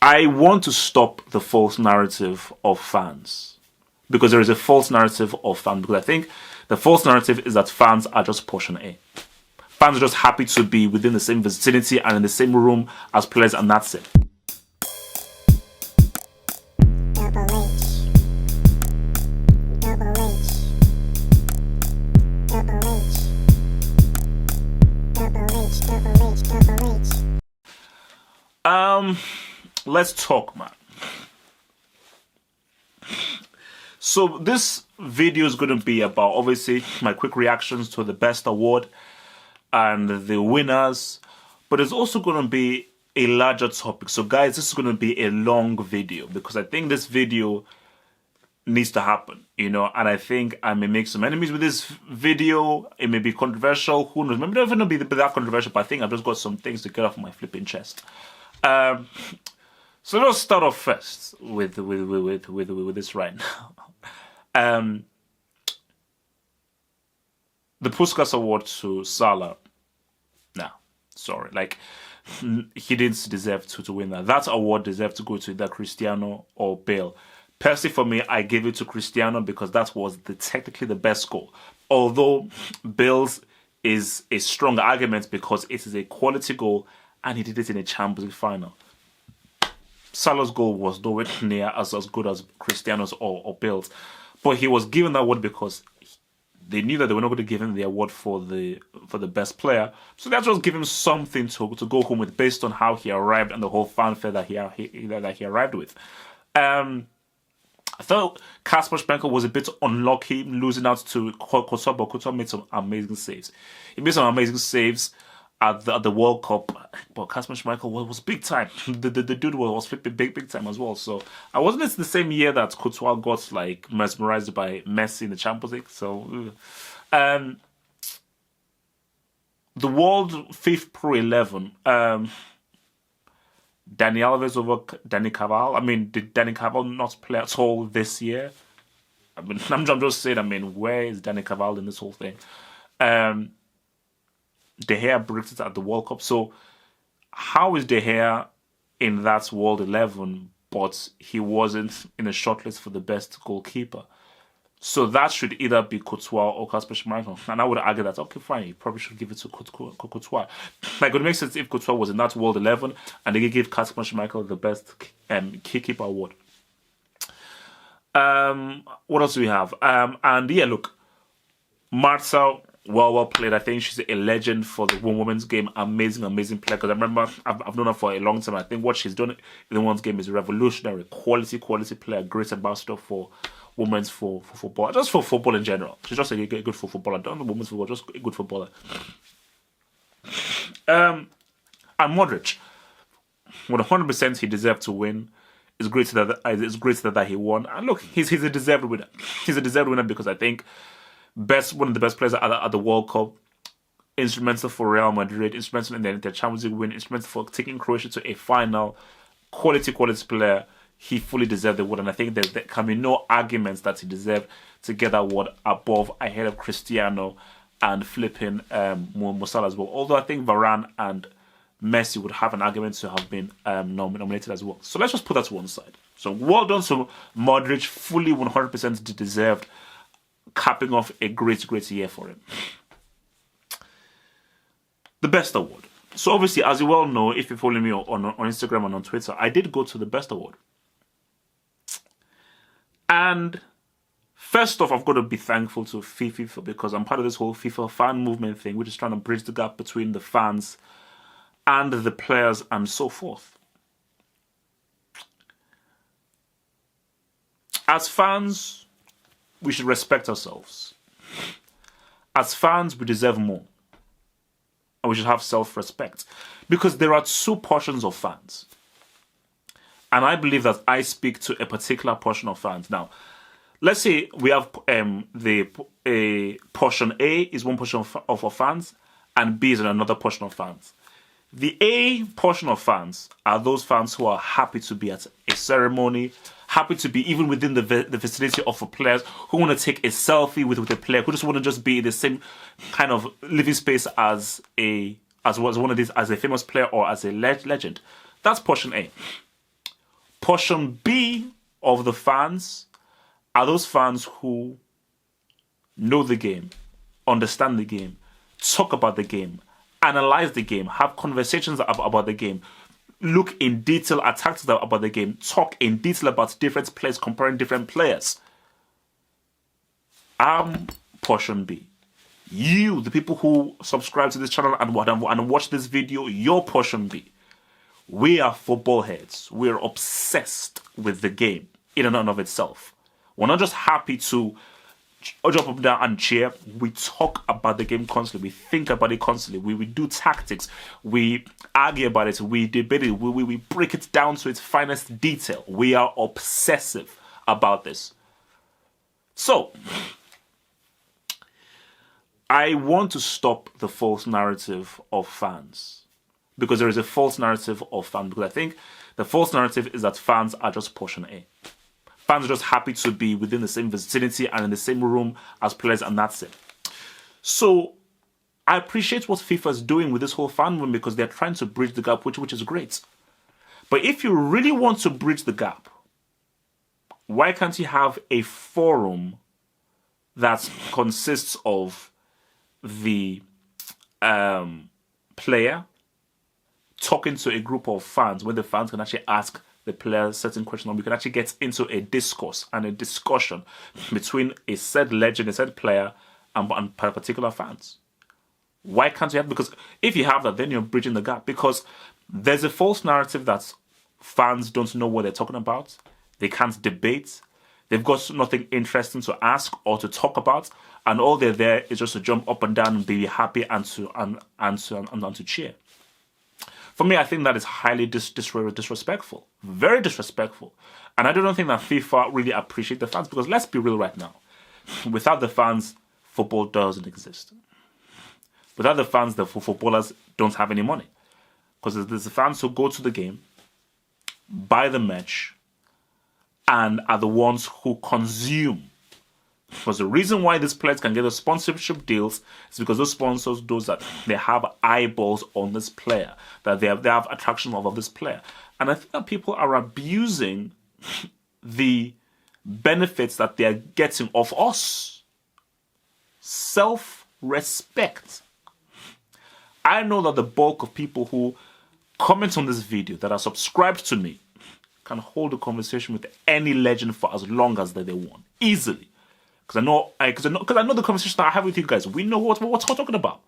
I want to stop the false narrative of fans, because there is a false narrative of fans. Because I think the false narrative is that fans are just portion A. Fans are just happy to be within the same vicinity and in the same room as players, and that's it. Let's talk, man. So this video is going to be about, obviously, my quick reactions to the best award and the winners, but it's also going to be a larger topic. So guys, this is going to be a long video because I think this video needs to happen, you know, and I think I may make some enemies with this video. It may be controversial, who knows, maybe not even be that controversial, but I think I've just got some things to get off my flipping chest. So let's start off first with this right now. The Puskas Award to Salah. Nah, sorry, like he didn't deserve to win that. That award deserved to go to either Cristiano or Bale. Personally, for me, I give it to Cristiano because that was technically the best goal. Although Bale's is a strong argument because it is a quality goal and he did it in a Champions League final. Salah's goal was nowhere near as good as Cristiano's or Bale's, but he was given that award because they knew that they were not going to give him the award for the best player, so that just give him something to go home with based on how he arrived and the whole fanfare that he arrived with. I thought Kasper Schmeichel was a bit unlucky losing out to Courtois, but Courtois made some amazing saves. He made some amazing saves at the World Cup, but Kasper Schmeichel was big time. The dude was flipping big time as well. So I wasn't it the same year that Courtois got like mesmerized by Messi in the Champions League. So the World FIFA Pro 11, Dani Alves over Dani Carvajal. I mean, did Dani Carvajal not play at all this year? I mean, I'm just saying. I mean, where is Dani Carvajal in this whole thing? De Gea breaks it at the World Cup. So how is De Gea in that World 11, but he wasn't in a shortlist for the best goalkeeper? So that should either be Courtois or Kasper Schmeichel. And I would argue that, okay, fine, you probably should give it to Courtois. Like, it would make sense if Courtois was in that World 11 and they could give Kasper Schmeichel the best keeper award. What else do we have? And yeah, look, Marta, well played. I think she's a legend for the women's game. Amazing player. Because I remember I've known her for a long time. I think what she's done in the women's game is revolutionary. Quality player. Great ambassador for women's for football. Just for football in general. She's just a good footballer. Not women's football, just a good footballer. And Modric, 100% he deserved to win. It's great that he won. And look, he's a deserved winner. He's a deserved winner because I think one of the best players at the World Cup, instrumental for Real Madrid, instrumental in the Champions League win, instrumental for taking Croatia to a final, quality player. He fully deserved the award, and I think there can be no arguments that he deserved to get that award ahead of Cristiano and flipping Mo Salah as well. Although I think Varane and Messi would have an argument to have been nominated as well. So let's just put that to one side. So well done to Modric, fully 100% deserved, capping off a great year for him. The best award. So obviously, as you well know, if you follow me on Instagram and on Twitter, I did go to the best award. And first off, I've got to be thankful to FIFA because I'm part of this whole FIFA fan movement thing, which is trying to bridge the gap between the fans and the players and so forth. As fans, we should respect ourselves. As fans, we deserve more. And we should have self-respect. Because there are two portions of fans. And I believe that I speak to a particular portion of fans. Now, let's say we have portion A is one portion of our fans, and B is another portion of fans. The A portion of fans are those fans who are happy to be at a ceremony, happy to be even within the vicinity of a player, who want to take a selfie with a player, who just want to just be in the same kind of living space as one of these, as a famous player or as a legend. That's portion A. Portion B of the fans are those fans who know the game, understand the game, talk about the game, analyze the game, have conversations about the game, look in detail at tactics about the game, talk in detail about different players, comparing different players. I'm portion B. You, the people who subscribe to this channel and watch this video, you're portion B. We are football heads. We're obsessed with the game in and of itself. We're not just happy to jump up and down and cheer. We talk about the game constantly. We think about it constantly. We do tactics. We argue about it. We debate it. We break it down to its finest detail. We are obsessive about this. So, I want to stop the false narrative of fans. Because there is a false narrative of fans. Because I think the false narrative is that fans are just portion A. Fans are just happy to be within the same vicinity and in the same room as players, and that's it. So I appreciate what FIFA is doing with this whole fan movement because they're trying to bridge the gap, which is great. But if you really want to bridge the gap, why can't you have a forum that consists of the player talking to a group of fans where the fans can actually ask the player certain questions, and we can actually get into a discourse and a discussion between a said legend, a said player, and particular fans. Why can't you have? Because if you have that, then you're bridging the gap. Because there's a false narrative that fans don't know what they're talking about. They can't debate. They've got nothing interesting to ask or to talk about, and all they're there is just to jump up and down and be happy and to cheer. For me, I think that is highly disrespectful. Very disrespectful. And I don't think that FIFA really appreciate the fans, because let's be real right now. Without the fans, football doesn't exist. Without the fans, the footballers don't have any money. Because there's the fans who go to the game, buy the merch, and are the ones who consume. Because the reason why these players can get those sponsorship deals is because those sponsors, those that they have eyeballs on this player, that they have attraction of this player. And I think that people are abusing the benefits that they are getting of us. Self-respect. I know that the bulk of people who comment on this video, that are subscribed to me, can hold a conversation with any legend for as long as they want. Easily. Because I know the conversation that I have with you guys. We know what we're talking about.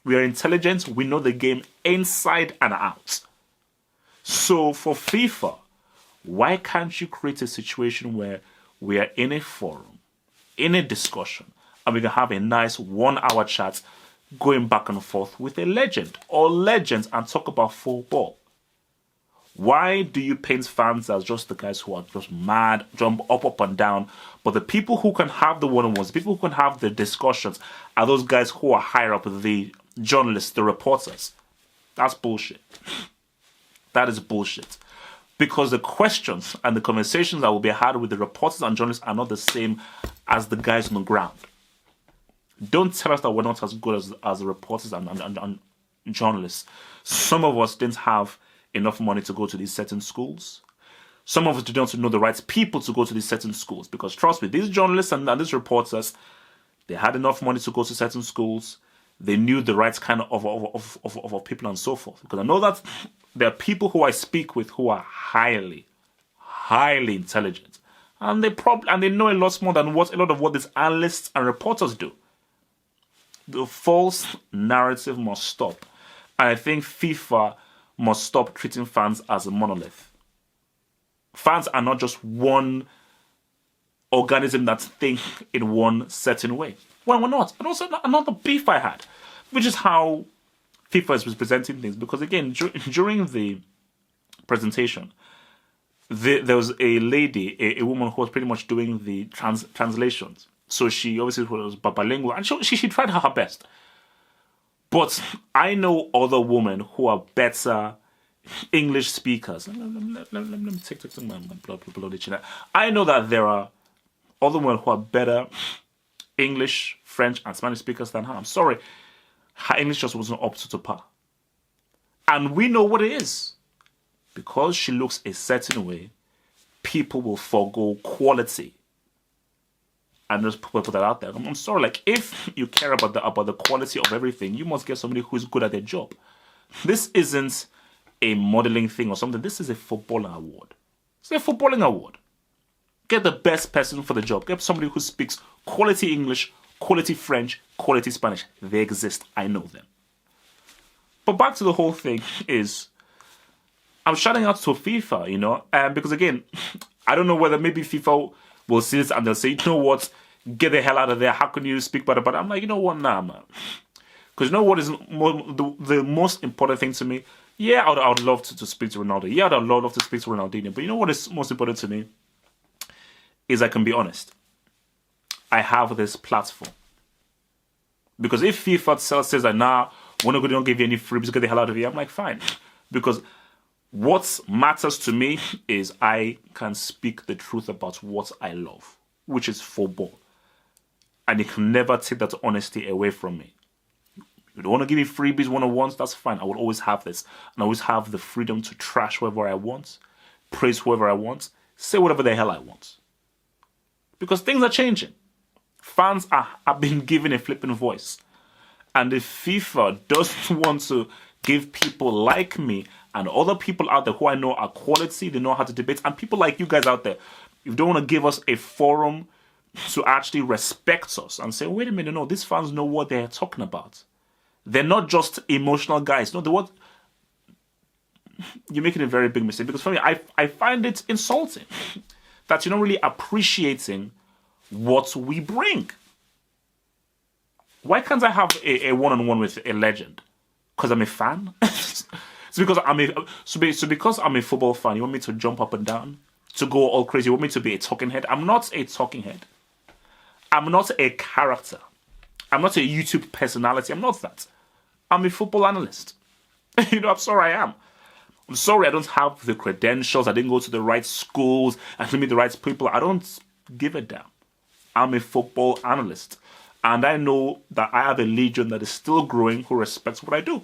We are intelligent. We know the game inside and out. So for FIFA, why can't you create a situation where we are in a forum, in a discussion, and we can have a nice 1-hour chat going back and forth with a legend or legends and talk about football? Why do you paint fans as just the guys who are just mad, jump up and down? But the people who can have the one-on-ones, the people who can have the discussions, are those guys who are higher up, the journalists, the reporters. That's bullshit. That is bullshit. Because the questions and the conversations that will be had with the reporters and journalists are not the same as the guys on the ground. Don't tell us that we're not as good as the reporters and journalists. Some of us didn't have enough money to go to these certain schools. Some of us don't know the right people to go to these certain schools, because trust me, these journalists and these reporters, they had enough money to go to certain schools. They knew the right kind of people and so forth. Because I know that there are people who I speak with who are highly intelligent, and they know a lot more than what a lot of what these analysts and reporters do. The false narrative must stop, and I think FIFA must stop treating fans as a monolith. Fans are not just one organism that think in one certain way. Well, we're not. And also another beef I had, which is how FIFA is presenting things. Because again, during the presentation, there was a lady, a woman who was pretty much doing the translations. So she obviously was bilingual, and she tried her best. But I know other women who are better English speakers. Let me take my bloody chin. I know that there are other women who are better English, French, and Spanish speakers than her. I'm sorry, her English just wasn't up to par. And we know what it is. because she looks a certain way, people will forgo quality. And just put that out there. I'm sorry, like, if you care about the quality of everything, you must get somebody who's good at their job. This isn't a modeling thing or something. This is a footballing award. It's a footballing award. Get the best person for the job. Get somebody who speaks quality English, quality French, quality Spanish. They exist. I know them. But back to the whole thing is, I'm shouting out to FIFA, you know, because again, I don't know whether maybe FIFA will see this and they'll say, you know what, get the hell out of there. How can you speak better? But I'm like, you know what, nah, man. Because you know what is the most important thing to me? Yeah, I would love to speak to Ronaldo. Yeah, I'd love to speak to Ronaldinho. But you know what is most important to me? Is I can be honest. I have this platform. Because if FIFA says that, nah, we're not going to give you any freebies, get the hell out of here, I'm like, fine. Because what matters to me is I can speak the truth about what I love, which is football. And you can never take that honesty away from me. You don't want to give me freebies one-on-ones, that's fine. I will always have this. And I always have the freedom to trash whoever I want, praise whoever I want, say whatever the hell I want. Because things are changing. Fans are being given a flipping voice. And if FIFA doesn't want to give people like me and other people out there who I know are quality, they know how to debate, and people like you guys out there, you don't want to give us a forum to actually respect us and say, wait a minute, no, these fans know what they're talking about. They're not just emotional guys. No, you're making a very big mistake. Because for me, I find it insulting that you're not really appreciating what we bring. Why can't I have a one-on-one with a legend? Because I'm a fan? because I'm a football fan, you want me to jump up and down? To go all crazy? You want me to be a talking head? I'm not a talking head. I'm not a character. I'm not a YouTube personality. I'm not that. I'm a football analyst. You know, I'm sorry I am. I'm sorry I don't have the credentials. I didn't go to the right schools and to meet the right people. I don't give a damn. I'm a football analyst. And I know that I have a legion that is still growing who respects what I do.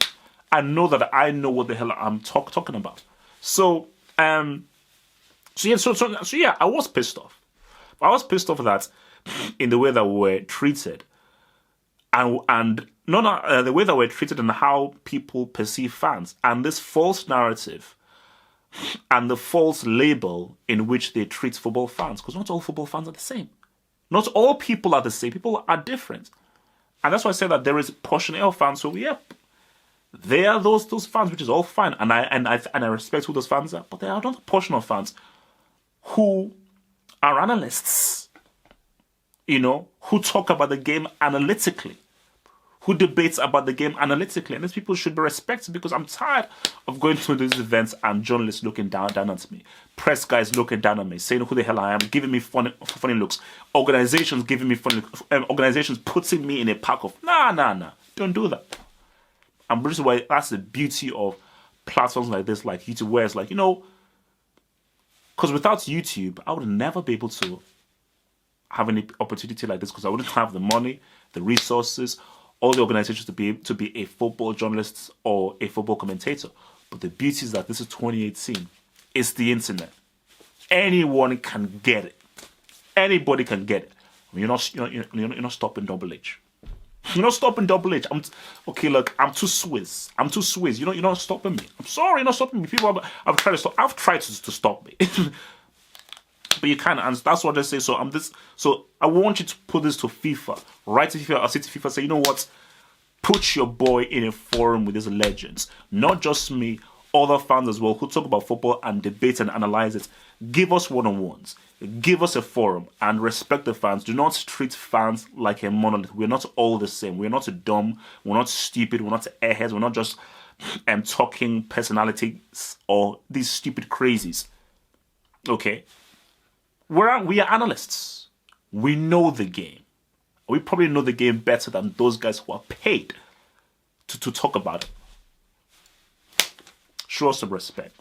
I know that I know what the hell I'm talking about. So yeah, I was pissed off. I was pissed off that in the way that we were treated, and the way that we're treated and how people perceive fans, and this false narrative and the false label in which they treat football fans, because not all football fans are the same. Not all people are the same. People are different. And that's why I say that there is portion L fans. So yep, they are those fans, which is all fine. And I respect who those fans are. But there are another portion of fans who are analysts, you know, who talk about the game analytically, who debates about the game analytically. And these people should be respected, because I'm tired of going to these events and journalists looking down at me. Press guys looking down at me, saying who the hell I am, giving me funny looks. Organizations giving me funny looks. Organizations putting me in a pack of, nah. Don't do that. And this is why that's the beauty of platforms like this, like YouTube, where it's like, you know, because without YouTube, I would never be able to have any opportunity like this, because I wouldn't have the money, the resources, all the organizations to be a football journalist or a football commentator. But the beauty is that this is 2018. It's the internet. Anyone can get it. Anybody can get it. You're not stopping Double H. You're not stopping Double H. Okay, look, I'm too Swiss. You're not stopping me. I'm sorry, you're not stopping me. People have tried to stop. I've tried to stop me. But you can't, and that's what I say. So I want you to put this to FIFA. Write to FIFA, I'll say to FIFA, say, you know what? Put your boy in a forum with these legends. Not just me, other fans as well, who talk about football and debate and analyze it. Give us one-on-ones. Give us a forum and respect the fans. Do not treat fans like a monolith. We're not all the same. We're not dumb. We're not stupid. We're not airheads. We're not just talking personalities or these stupid crazies. Okay? We are analysts. We know the game. We probably know the game better than those guys who are paid to talk about it. Show us some respect.